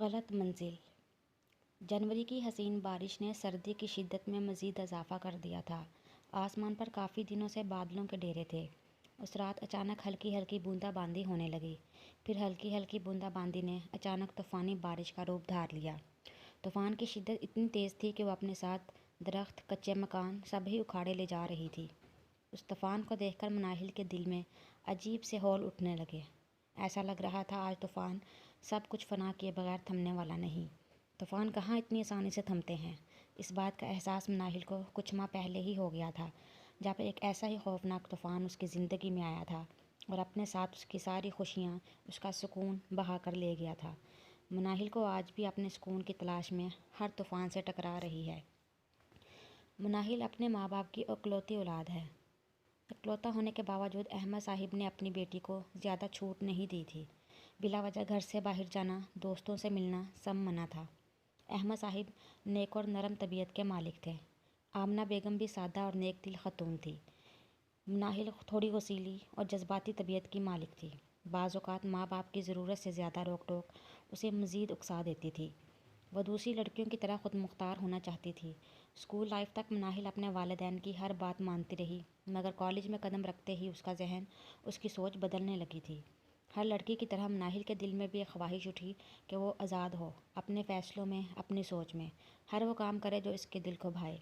غلط منزل۔ جنوری کی حسین بارش نے سردی کی شدت میں مزید اضافہ کر دیا تھا۔ آسمان پر کافی دنوں سے بادلوں کے ڈیرے تھے۔ اس رات اچانک ہلکی ہلکی بوندا باندی ہونے لگی۔ پھر ہلکی ہلکی بوندا باندی نے اچانک طوفانی بارش کا روپ دھار لیا۔ طوفان کی شدت اتنی تیز تھی کہ وہ اپنے ساتھ درخت، کچے مکان سب ہی اکھاڑے لے جا رہی تھی۔ اس طوفان کو دیکھ کر مناہل کے دل میں عجیب سے ہول اٹھنے لگے۔ ایسا لگ رہا تھا آج طوفان سب کچھ فنا کیے بغیر تھمنے والا نہیں۔ طوفان کہاں اتنی آسانی سے تھمتے ہیں؟ اس بات کا احساس مناہل کو کچھ ماہ پہلے ہی ہو گیا تھا، جب ایک ایسا ہی خوفناک طوفان اس کی زندگی میں آیا تھا اور اپنے ساتھ اس کی ساری خوشیاں، اس کا سکون بہا کر لے گیا تھا۔ مناہل کو آج بھی اپنے سکون کی تلاش میں ہر طوفان سے ٹکرا رہی ہے۔ مناہل اپنے ماں باپ کی اکلوتی اولاد ہے۔ اکلوتا ہونے کے باوجود احمد صاحب نے اپنی بیٹی کو زیادہ چھوٹ نہیں دی تھی۔ بلا وجہ گھر سے باہر جانا، دوستوں سے ملنا سب منع تھا۔ احمد صاحب نیک اور نرم طبیعت کے مالک تھے۔ آمنہ بیگم بھی سادہ اور نیک دل خاتون تھی۔ مناہل تھوڑی غصیلی اور جذباتی طبیعت کی مالک تھی۔ بعض اوقات ماں باپ کی ضرورت سے زیادہ روک ٹوک اسے مزید اکسا دیتی تھی۔ وہ دوسری لڑکیوں کی طرح خود مختار ہونا چاہتی تھی۔ اسکول لائف تک مناہل اپنے والدین کی ہر بات مانتی رہی، مگر کالج میں قدم رکھتے ہی اس کا ذہن، اس کی سوچ بدلنے لگی تھی۔ ہر لڑکی کی طرح مناہل کے دل میں بھی ایک خواہش اٹھی کہ وہ آزاد ہو، اپنے فیصلوں میں، اپنی سوچ میں، ہر وہ کام کرے جو اس کے دل کو بھائے۔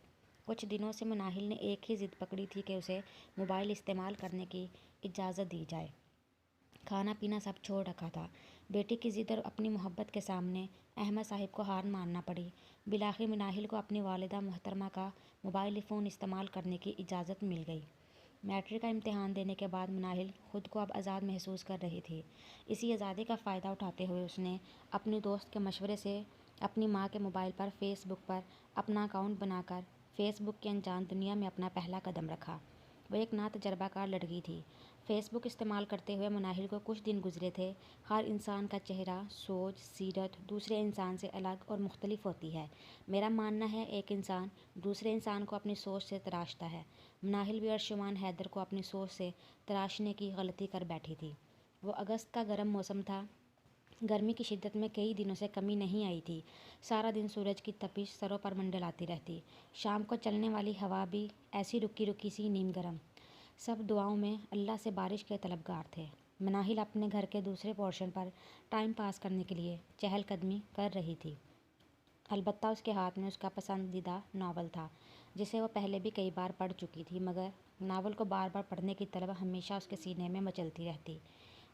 کچھ دنوں سے مناہل نے ایک ہی ضد پکڑی تھی کہ اسے موبائل استعمال کرنے کی اجازت دی جائے۔ کھانا پینا سب چھوڑ رکھا تھا۔ بیٹی کی ضد اور اپنی محبت کے سامنے احمد صاحب کو ہار ماننا پڑی۔ بالآخر مناہل کو اپنی والدہ محترمہ کا موبائل فون استعمال کرنے کی اجازت مل گئی۔ میٹرک کا امتحان دینے کے بعد مناہل خود کو اب آزاد محسوس کر رہی تھی۔ اسی آزادی کا فائدہ اٹھاتے ہوئے اس نے اپنی دوست کے مشورے سے اپنی ماں کے موبائل پر فیس بک پر اپنا اکاؤنٹ بنا کر فیس بک کی انجان دنیا میں اپنا پہلا قدم رکھا۔ وہ ایک ناتجربہ کار لڑکی تھی۔ فیس بک استعمال کرتے ہوئے مناہل کو کچھ دن گزرے تھے۔ ہر انسان کا چہرہ، سوچ، سیرت دوسرے انسان سے الگ اور مختلف ہوتی ہے۔ میرا ماننا ہے ایک انسان دوسرے انسان کو اپنی سوچ سے تراشتا ہے۔ مناہل بھی ارشمان حیدر کو اپنی سوچ سے تراشنے کی غلطی کر بیٹھی تھی۔ وہ اگست کا گرم موسم تھا۔ گرمی کی شدت میں کئی دنوں سے کمی نہیں آئی تھی۔ سارا دن سورج کی تپش سروں پر منڈلاتی رہتی۔ شام کو چلنے والی ہوا بھی ایسی رکی رکی سی نیم گرم۔ سب دعاؤں میں اللہ سے بارش کے طلبگار تھے۔ مناہل اپنے گھر کے دوسرے پورشن پر ٹائم پاس کرنے کے لیے چہل قدمی کر رہی تھی۔ البتہ اس کے ہاتھ میں اس کا پسندیدہ ناول تھا، جسے وہ پہلے بھی کئی بار پڑھ چکی تھی، مگر ناول کو بار بار پڑھنے کی طلب ہمیشہ اس کے سینے میں مچلتی رہتی۔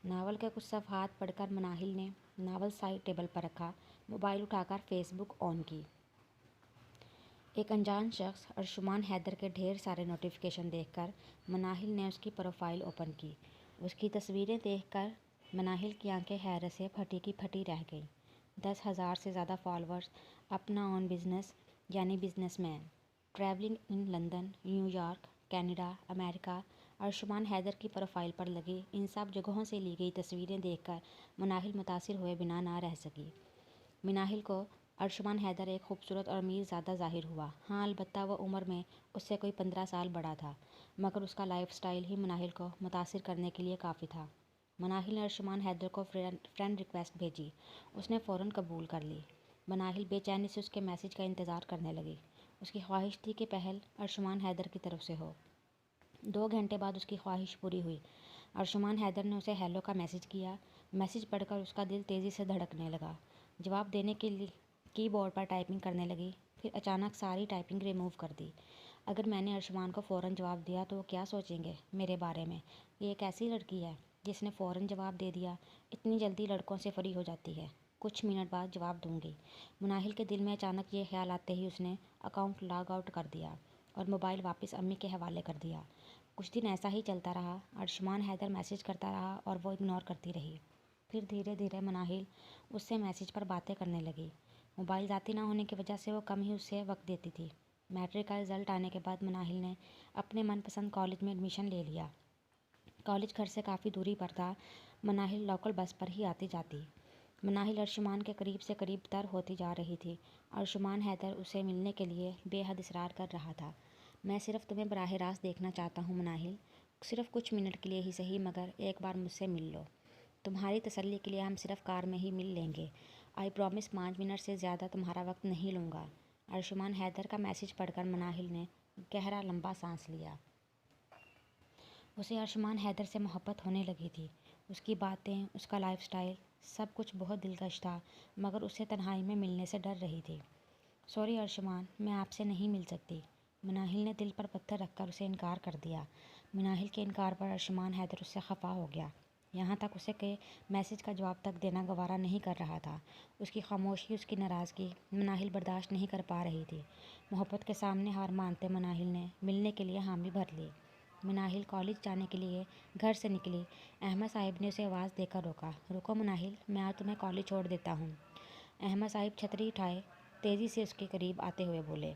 ناول کے کچھ صفحات پڑھ کر مناہل نے ناول سائڈ ٹیبل پر رکھا، موبائل اٹھا کر فیس بک آن کی۔ ایک انجان شخص ارشمان حیدر کے ڈھیر سارے نوٹیفیکیشن دیکھ کر مناہل نے اس کی پروفائل اوپن کی۔ اس کی تصویریں دیکھ کر مناہل کی آنکھیں حیرت سے پھٹی کی پھٹی رہ گئیں۔ 10,000 سے زیادہ فالوورز، اپنا اون بزنس یعنی business man, travelling in London, new York, Canada, امریکہ۔ ارشمان حیدر کی پروفائل پر لگی ان سب جگہوں سے لی گئی تصویریں دیکھ کر مناہل متاثر ہوئے بنا نہ رہ سکی۔ مناہل کو ارشمان حیدر ایک خوبصورت اور امیر زادہ ظاہر ہوا۔ ہاں، البتہ وہ عمر میں اس سے کوئی 15 سال بڑا تھا، مگر اس کا لائف سٹائل ہی مناہل کو متاثر کرنے کے لیے کافی تھا۔ مناہل نے ارشمان حیدر کو فرینڈ ریکویسٹ بھیجی۔ اس نے فوراً قبول کر لی۔ مناہل بے چینی سے اس کے میسج کا انتظار کرنے لگی۔ اس کی خواہش تھی کہ پہل ارشمان حیدر کی طرف سے ہو۔ 2 گھنٹے بعد اس کی خواہش پوری ہوئی۔ ارشمان حیدر نے اسے ہیلو کا میسج کیا۔ میسج پڑھ کر اس کا دل تیزی سے دھڑکنے لگا۔ جواب دینے کے لیے کی بورڈ پر ٹائپنگ کرنے لگی، پھر اچانک ساری ٹائپنگ ریموو کر دی۔ اگر میں نے ارشمان کو فوراً جواب دیا تو وہ کیا سوچیں گے میرے بارے میں؟ یہ ایک ایسی لڑکی ہے جس نے فوراً جواب دے دیا، اتنی جلدی لڑکوں سے فری ہو جاتی ہے۔ کچھ منٹ بعد جواب دوں گی۔ مناہل کے دل میں اچانک یہ خیال آتے ہی اس نے اکاؤنٹ لاگ آؤٹ کر دیا اور موبائل واپس امی کے حوالے کر دیا۔ کچھ دن ایسا ہی چلتا رہا۔ ارشمان حیدر میسج کرتا رہا اور وہ اگنور کرتی رہی۔ پھر دھیرے دھیرے مناہل اس سے میسج پر باتیں کرنے لگی۔ موبائل ذاتی نہ ہونے کی وجہ سے وہ کم ہی اس سے وقت دیتی تھی۔ میٹرک کا رزلٹ آنے کے بعد مناہل نے اپنے من پسند کالج میں ایڈمیشن لے لیا۔ کالج گھر سے کافی دوری پر تھا۔ مناہل لوکل بس پر ہی آتی جاتی۔ مناہل ارشمان کے قریب سے قریب تر ہوتی جا رہی تھی۔ ارشمان حیدر اسے ملنے کے لیے بے حد اصرار کر رہا تھا۔ میں صرف تمہیں براہ راست دیکھنا چاہتا ہوں مناہل، صرف کچھ منٹ کے لیے ہی صحیح، مگر ایک بار مجھ سے مل لو۔ تمہاری تسلی کے لیے ہم صرف کار میں ہی مل لیں گے. آئی پرومس 5 منٹ سے زیادہ تمہارا وقت نہیں لوں گا. ارجمان حیدر کا میسج پڑھ کر مناہل نے گہرا لمبا سانس لیا. اسے ارجمان حیدر سے محبت ہونے لگی تھی. اس کی باتیں، اس کا لائف سٹائل، سب کچھ بہت دلکش تھا، مگر اسے تنہائی میں ملنے سے ڈر رہی تھی. سوری ارجمان، میں آپ سے نہیں مل سکتی. مناہل نے دل پر پتھر رکھ کر اسے انکار کر دیا. مناہل کے انکار پر ارجمان حیدر اس سے خفا ہو گیا. یہاں تک اسے کہ میسج کا جواب تک دینا گوارا نہیں کر رہا تھا. اس کی خاموشی، اس کی ناراضگی مناہل برداشت نہیں کر پا رہی تھی. محبت کے سامنے ہار مانتے مناہل نے ملنے کے لیے حامی بھر لی. مناہل کالج جانے کے لیے گھر سے نکلی. احمد صاحب نے اسے آواز دے کر روکا. رکو مناہل، میں آج تمہیں کالج چھوڑ دیتا ہوں. احمد صاحب چھتری اٹھائے تیزی سے اس کے قریب آتے ہوئے بولے.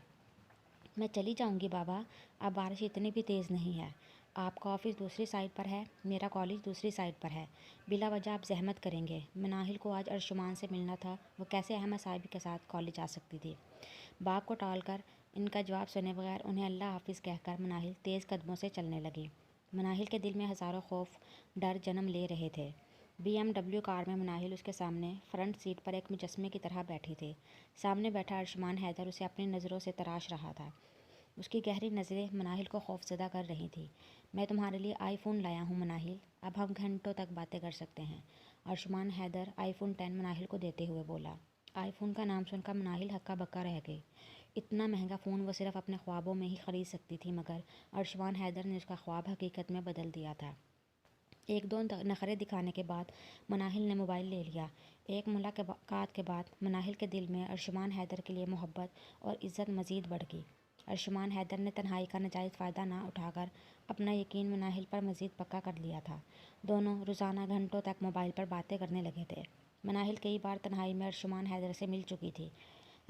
میں چلی جاؤں گی بابا، اب بارش اتنی بھی تیز نہیں ہے. آپ کا آفس دوسری سائڈ پر ہے، میرا کالج دوسری سائڈ پر ہے. بلا وجہ آپ زحمت کریں گے. مناہل کو آج ارجمان سے ملنا تھا، وہ کیسے احمد صاحب کے ساتھ کالج آ سکتی تھی؟ باپ کو ٹال کر ان کا جواب سنے بغیر انہیں اللہ حافظ کہہ کر مناہل تیز قدموں سے چلنے لگی. مناہل کے دل میں ہزاروں خوف، ڈر جنم لے رہے تھے. BMW کار میں مناہل اس کے سامنے فرنٹ سیٹ پر ایک مجسمے کی طرح بیٹھی تھی. سامنے بیٹھا ارجمان حیدر اسے اپنی نظروں سے تراش رہا تھا. اس کی گہری نظریں مناہل کو خوفزدہ کر رہی تھیں. میں تمہارے لیے آئی فون لایا ہوں مناہل، اب ہم گھنٹوں تک باتیں کر سکتے ہیں. ارجمان حیدر آئی فون 10 مناہل کو دیتے ہوئے بولا. آئی فون کا نام سن کر مناہل ہکا بکا رہ گئی. اتنا مہنگا فون وہ صرف اپنے خوابوں میں ہی خرید سکتی تھی، مگر ارجمان حیدر نے اس کا خواب حقیقت میں بدل دیا تھا. ایک دو نخرے دکھانے کے بعد مناہل نے موبائل لے لیا. ایک ملاقات کے بعد مناہل کے دل میں ارجمان حیدر کے لیے محبت اور عزت مزید بڑھ گئی. ارجمان حیدر نے تنہائی کا ناجائز فائدہ نہ اٹھا کر اپنا یقین مناہل پر مزید پکا کر لیا تھا. دونوں روزانہ گھنٹوں تک موبائل پر باتیں کرنے لگے تھے. مناہل کئی بار تنہائی میں ارجمان حیدر سے مل چکی تھی.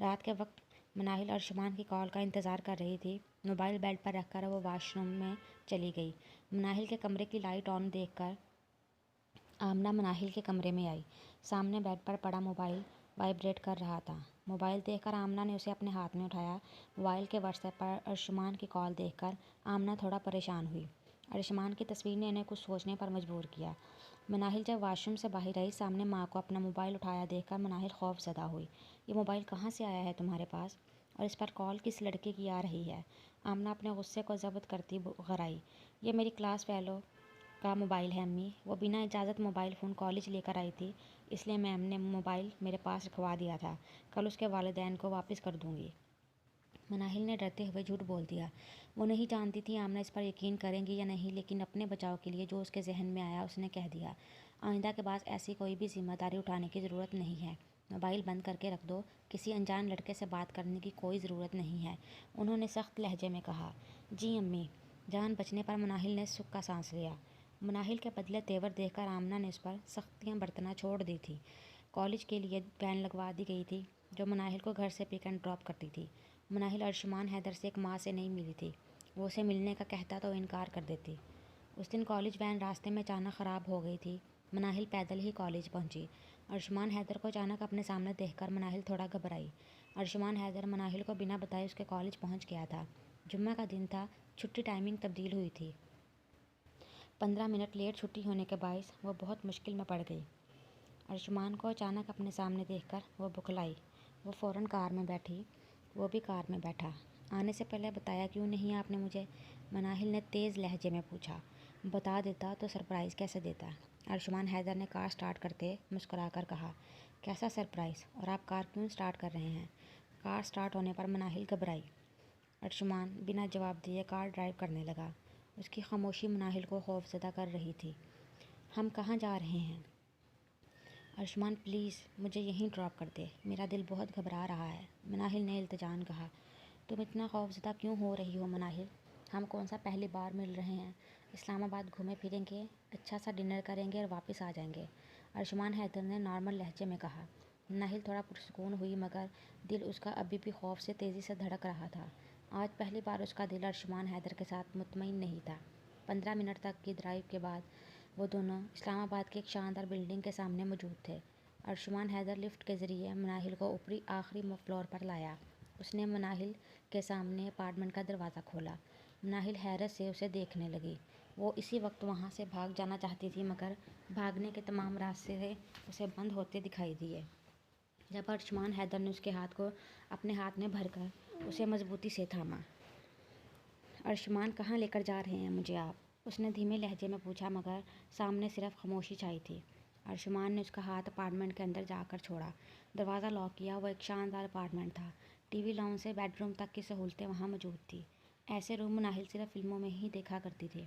رات کے وقت مناہل ارجمان کی کال کا انتظار کر رہی تھی. موبائل بیڈ پر رکھ کر وہ واش روم میں چلی گئی. مناہل کے کمرے کی لائٹ آن دیکھ کر آمنہ مناہل کے کمرے میں آئی. سامنے بیڈ پر پڑا موبائل وائبریٹ کر رہا تھا. موبائل دیکھ کر آمنہ نے اسے اپنے ہاتھ میں اٹھایا. موبائل کے واٹس ایپ پر ارجمان کی کال دیکھ کر آمنہ تھوڑا پریشان ہوئی. ارجمان کی تصویر نے انہیں کچھ سوچنے پر مجبور کیا. مناہل جب واش روم سے باہر آئی، سامنے ماں کو اپنا موبائل اٹھایا دیکھ کر مناہل خوف زدہ ہوئی. یہ موبائل کہاں سے آیا ہے تمہارے پاس؟ اور اس پر کال کس لڑکے کی آ رہی ہے؟ آمنہ اپنے غصے کو ضبط کرتی غرائی. یہ میری کلاس فیلو کا موبائل ہے امی، وہ بنا اجازت موبائل فون کالج لے کر آئی تھی، اس لیے میم نے موبائل میرے پاس رکھوا دیا تھا. کل اس کے والدین کو واپس کر دوں گی. مناہل نے ڈرتے ہوئے جھوٹ بول دیا. وہ نہیں جانتی تھی آمنہ اس پر یقین کریں گی یا نہیں، لیکن اپنے بچاؤ کے لیے جو اس کے ذہن میں آیا اس نے کہہ دیا. آئندہ کے بعد ایسی کوئی بھی ذمہ داری اٹھانے کی ضرورت نہیں ہے. موبائل بند کر کے رکھ دو. کسی انجان لڑکے سے بات کرنے کی کوئی ضرورت نہیں ہے، انہوں نے سخت لہجے میں کہا. جی امی. جان بچنے پر مناہل نے سکھ کا سانس لیا. مناہل کے بدلے تیور دیکھ کر آمنہ نے اس پر سختیاں برتنا چھوڑ دی تھی. کالج کے لیے وین لگوا دی گئی تھی جو مناہل کو گھر سے پک اینڈ ڈراپ کرتی تھی. مناہل ارجمان حیدر سے ایک ماں سے نہیں ملی تھی. وہ اسے ملنے کا کہتا تو انکار کر دیتی. اس دن کالج وین راستے میں اچانک خراب ہو گئی تھی. مناہل پیدل ہی کالج پہنچی. ارجمان حیدر کو اچانک اپنے سامنے دیکھ کر مناہل تھوڑا گھبرائی. ارجمان حیدر مناہل کو بنا بتائے اس کے کالج پہنچ گیا تھا. جمعہ کا دن تھا، چھٹی ٹائمنگ تبدیل ہوئی تھی. 15 منٹ لیٹ چھٹی ہونے کے باعث وہ بہت مشکل میں پڑ گئی. ارجمان کو اچانک اپنے سامنے دیکھ کر وہ بکھلائی. وہ فوراً کار میں بیٹھی. وہ بھی کار میں بیٹھا. آنے سے پہلے بتایا کیوں نہیں آپ نے مجھے؟ مناہل نے تیز لہجے میں پوچھا. بتا دیتا تو سرپرائز کیسے دیتا؟ ارجمان حیدر نے کار سٹارٹ کرتے مسکرا کر کہا. کیسا سرپرائز؟ اور آپ کار کیوں سٹارٹ کر رہے ہیں؟ کار سٹارٹ ہونے پر مناہل گھبرائی. ارجمان بنا جواب دیے کار ڈرائیو کرنے لگا. اس کی خاموشی مناہل کو خوفزدہ کر رہی تھی. ہم کہاں جا رہے ہیں؟ ارجمان پلیز مجھے یہیں ڈراپ کر دے، میرا دل بہت گھبرا رہا ہے. مناہل نے التجان کہا. تم اتنا خوفزدہ کیوں ہو رہی ہو مناہل؟ ہم کون سا پہلی بار مل رہے ہیں؟ اسلام آباد گھومیں پھریں گے، اچھا سا ڈنر کریں گے اور واپس آ جائیں گے، ارجمان حیدر نے نارمل لہجے میں کہا. مناہل تھوڑا پرسکون ہوئی، مگر دل اس کا ابھی بھی خوف سے تیزی سے دھڑک رہا تھا. آج پہلی بار اس کا دل ارجمان حیدر کے ساتھ مطمئن نہیں تھا. 15 منٹ تک کی ڈرائیو کے بعد وہ دونوں اسلام آباد کی ایک شاندار بلڈنگ کے سامنے موجود تھے. ارجمان حیدر لفٹ کے ذریعے مناہل کو اوپری آخری فلور پر لایا. اس نے مناہل کے سامنے اپارٹمنٹ کا دروازہ کھولا. مناہل حیرت سے اسے دیکھنے لگی. وہ اسی وقت وہاں سے بھاگ جانا چاہتی تھی، مگر بھاگنے کے تمام راستے اسے بند ہوتے دکھائی دیے جب ارشمان حیدر نے اس کے ہاتھ کو اپنے ہاتھ میں بھر کر اسے مضبوطی سے تھاما۔ ارشمان، کہاں لے کر جا رہے ہیں مجھے آپ؟ اس نے دھیمے لہجے میں پوچھا، مگر سامنے صرف خاموشی چھائی تھی۔ ارشمان نے اس کا ہاتھ اپارٹمنٹ کے اندر جا کر چھوڑا، دروازہ لاک کیا۔ وہ ایک شاندار اپارٹمنٹ تھا، ٹی وی لاؤنج سے بیڈ روم تک کی سہولتیں وہاں موجود تھیں۔ ایسے روم مناہل صرف فلموں میں ہی دیکھا کرتی تھی۔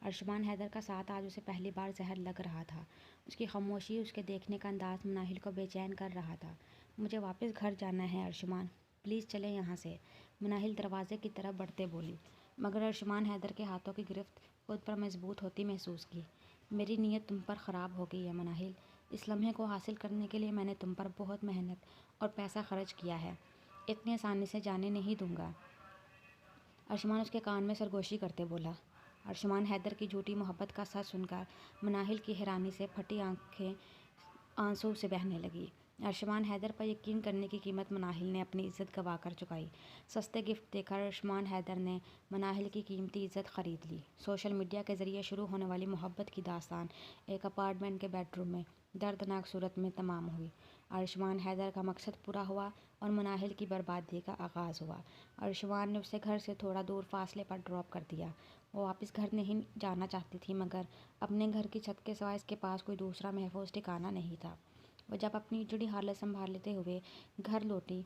ارشمان حیدر کا ساتھ آج اسے پہلی بار زہر لگ رہا تھا۔ اس کی خاموشی، اس کے دیکھنے کا انداز مناہل کو بے چین کر رہا تھا۔ مجھے واپس گھر جانا ہے ارشمان، پلیز چلیں یہاں سے، مناہل دروازے کی طرف بڑھتے بولی، مگر ارشمان حیدر کے ہاتھوں کی گرفت خود پر مضبوط ہوتی محسوس کی۔ میری نیت تم پر خراب ہو گئی ہے مناہل، اس لمحے کو حاصل کرنے کے لیے میں نے تم پر بہت محنت اور پیسہ خرچ کیا ہے، اتنی آسانی سے جانے نہیں دوں گا۔ ارشمان اس کے کان میں سرگوشی کرتے بولا۔ ارشمان حیدر کی جھوٹی محبت کا سچ سن کر مناہل کی حیرانی سے پھٹی آنکھیں آنسو سے بہنے لگی۔ ارشمان حیدر پر یقین کرنے کی قیمت مناہل نے اپنی عزت گنوا کر چکائی۔ سستے گفٹ دے کر ارشمان حیدر نے مناہل کی قیمتی عزت خرید لی۔ سوشل میڈیا کے ذریعے شروع ہونے والی محبت کی داستان ایک اپارٹمنٹ کے بیڈ روم میں دردناک صورت میں تمام ہوئی۔ ارشمان حیدر کا مقصد پورا ہوا اور مناہل کی بربادی کا آغاز ہوا۔ ارشمان نے اسے گھر سے تھوڑا دور فاصلے پر ڈراپ کر دیا۔ وہ واپس گھر نہیں جانا چاہتی تھی، مگر اپنے گھر کی چھت کے سوائے اس کے پاس کوئی دوسرا محفوظ ٹھکانہ نہیں تھا۔ وہ جب اپنی جڑی حالت سنبھالتے ہوئے گھر لوٹی،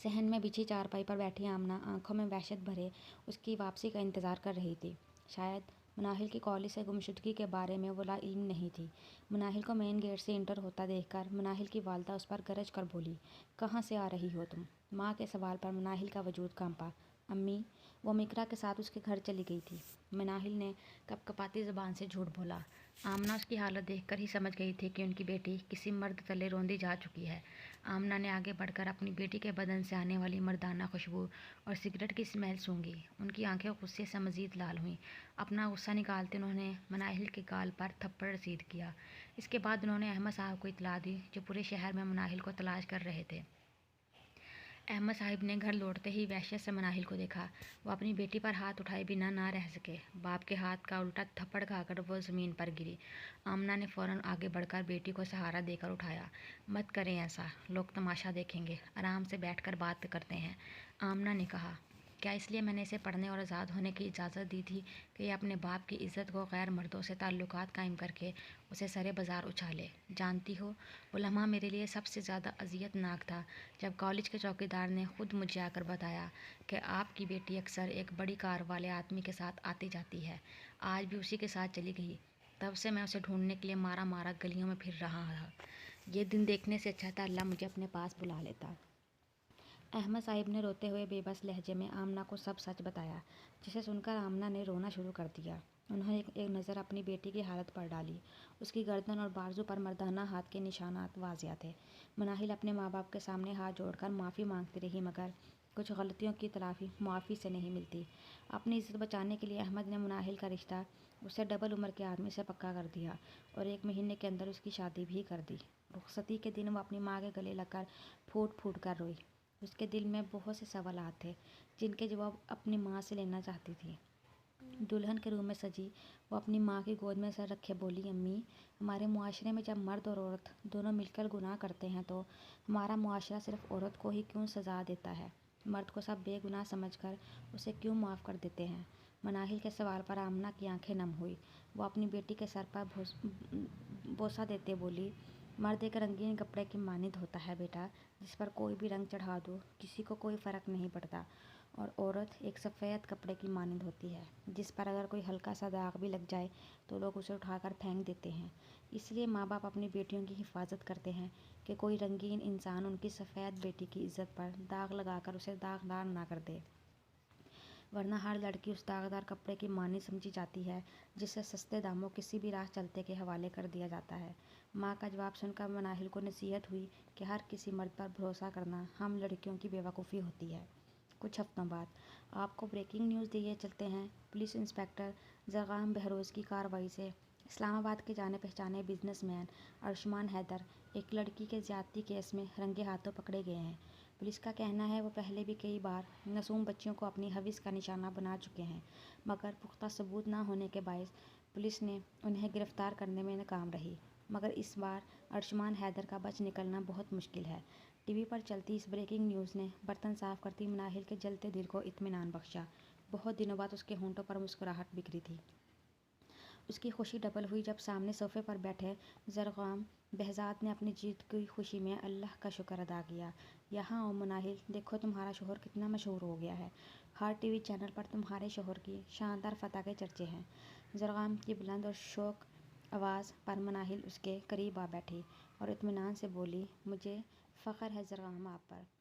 صحن میں بچھی چارپائی پر بیٹھی آمنہ آنکھوں میں وحشت بھرے اس کی واپسی کا انتظار کر رہی تھی۔ شاید مناہل کی کالج سے گمشدگی کے بارے میں وہ لا علم نہیں تھی۔ مناہل کو مین گیٹ سے انٹر ہوتا دیکھ کر مناہل کی والدہ اس پر گرج کر بولی، کہاں سے آ رہی ہو تم؟ ماں کے سوال پر مناہل کا وجود کانپا۔ امی، وہ مکرا کے ساتھ اس کے گھر چلی گئی تھی، مناہل نے کپکپاتی زبان سے جھوٹ بولا۔ آمنہ اس کی حالت دیکھ کر ہی سمجھ گئی تھی کہ ان کی بیٹی کسی مرد تلے روندی جا چکی ہے۔ آمنہ نے آگے بڑھ کر اپنی بیٹی کے بدن سے آنے والی مردانہ خوشبو اور سگریٹ کی اسمیل سونگھی۔ ان کی آنکھیں غصے سے مزید لال ہوئیں۔ اپنا غصہ نکالتے انہوں نے مناہل کے گال پر تھپڑ رسید کیا۔ اس کے بعد انہوں نے احمد صاحب کو اطلاع دی، جو پورے شہر میں مناہل کو تلاش کر رہے تھے۔ احمد صاحب نے گھر لوٹتے ہی وحشت سے مناہل کو دیکھا۔ وہ اپنی بیٹی پر ہاتھ اٹھائے بنا نہ رہ سکے۔ باپ کے ہاتھ کا الٹا تھپڑ کھا کر وہ زمین پر گری۔ آمنہ نے فوراً آگے بڑھ کر بیٹی کو سہارا دے کر اٹھایا۔ مت کریں ایسا، لوگ تماشا دیکھیں گے، آرام سے بیٹھ کر بات کرتے ہیں، آمنہ نے کہا۔ کیا اس لیے میں نے اسے پڑھنے اور آزاد ہونے کی اجازت دی تھی کہ یہ اپنے باپ کی عزت کو غیر مردوں سے تعلقات قائم کر کے اسے سرے بازار اچھالے؟ جانتی ہو، وہ لمحہ میرے لیے سب سے زیادہ اذیت ناک تھا جب کالج کے چوکیدار نے خود مجھے آ کر بتایا کہ آپ کی بیٹی اکثر ایک بڑی کار والے آدمی کے ساتھ آتی جاتی ہے، آج بھی اسی کے ساتھ چلی گئی۔ تب سے میں اسے ڈھونڈنے کے لیے مارا مارا گلیوں میں پھر رہا تھا۔ یہ دن دیکھنے سے اچھا تھا اللہ مجھے اپنے پاس بلا لیتا۔ احمد صاحب نے روتے ہوئے بے بس لہجے میں آمنہ کو سب سچ بتایا، جسے سن کر آمنہ نے رونا شروع کر دیا۔ انہوں نے ایک نظر اپنی بیٹی کی حالت پر ڈالی۔ اس کی گردن اور بازو پر مردانہ ہاتھ کے نشانات واضح تھے۔ مناہل اپنے ماں باپ کے سامنے ہاتھ جوڑ کر معافی مانگتی رہی، مگر کچھ غلطیوں کی تلافی معافی سے نہیں ملتی۔ اپنی عزت بچانے کے لیے احمد نے مناہل کا رشتہ اس سے ڈبل عمر کے آدمی سے پکا کر دیا اور 1 مہینے کے اندر اس کی شادی بھی کر دی۔ رخصتی کے دن وہ اپنی ماں کے گلے لگ کر پھوٹ پھوٹ کر روئی۔ اس کے دل میں بہت سے سوالات تھے جن کے جواب اپنی ماں سے لینا چاہتی تھی۔ دلہن کے روپ میں سجی وہ اپنی ماں کی گود میں سر رکھے بولی، امی، ہمارے معاشرے میں جب مرد اور عورت دونوں مل کر گناہ کرتے ہیں تو ہمارا معاشرہ صرف عورت کو ہی کیوں سزا دیتا ہے، مرد کو سب بے گناہ سمجھ کر اسے کیوں معاف کر دیتے ہیں؟ مناہل کے سوال پر آمنہ کی آنکھیں نم ہوئی۔ وہ اپنی بیٹی کے سر پر بوسہ دیتے بولی، مرد ایک رنگین کپڑے کی مانند ہوتا ہے بیٹا، جس پر کوئی بھی رنگ چڑھا دو کسی کو کوئی فرق نہیں پڑتا، اور عورت ایک سفید کپڑے کی مانند ہوتی ہے جس پر اگر کوئی ہلکا سا داغ بھی لگ جائے تو لوگ اسے اٹھا کر پھینک دیتے ہیں۔ اس لیے ماں باپ اپنی بیٹیوں کی حفاظت کرتے ہیں کہ کوئی رنگین انسان ان کی سفید بیٹی کی عزت پر داغ لگا کر اسے داغدار نہ کر دے، ورنہ ہر لڑکی اس داغدار کپڑے کی مانند سمجھی جاتی ہے جسے سستے داموں کسی بھی راہ چلتے کے حوالے کر دیا جاتا ہے۔ ماں کا جواب سن کر مناہل کو نصیحت ہوئی کہ ہر کسی مرد پر بھروسہ کرنا ہم لڑکیوں کی بے وقوفی ہوتی ہے۔ کچھ ہفتوں بعد آپ کو بریکنگ نیوز دیے چلتے ہیں۔ پولیس انسپکٹر زرغام بہروز کی کارروائی سے اسلام آباد کے جانے پہچانے بزنس مین ارشمان حیدر ایک لڑکی کے زیادتی کیس میں رنگے ہاتھوں پکڑے گئے ہیں۔ پولیس کا کہنا ہے وہ پہلے بھی کئی بار معصوم بچیوں کو اپنی حوث کا نشانہ بنا چکے ہیں، مگر پختہ ثبوت نہ ہونے کے باعث پولیس نے انہیں گرفتار کرنے میں ناکام رہی۔ مگر اس بار ارجمان حیدر کا بچ نکلنا بہت مشکل ہے۔ ٹی وی پر چلتی اس بریکنگ نیوز نے برتن صاف کرتی مناہل کے جلتے دل کو اطمینان بخشا۔ بہت دنوں بعد اس کے ہونٹوں پر مسکراہٹ بکھری تھی۔ اس کی خوشی ڈبل ہوئی جب سامنے صوفے پر بیٹھے زرغام بہزاد نے اپنی جیت کی خوشی میں اللہ کا شکر ادا کیا۔ یہاں آؤ مناہل، دیکھو تمہارا شوہر کتنا مشہور ہو گیا ہے۔ ہر ٹی وی چینل پر تمہارے شوہر کی شاندار فتح کے چرچے ہیں۔ زرغام کی بلند اور شوق آواز پر مناہل اس کے قریب آ بیٹھی اور اطمینان سے بولی، مجھے فخر ہے زرغام آپ پر۔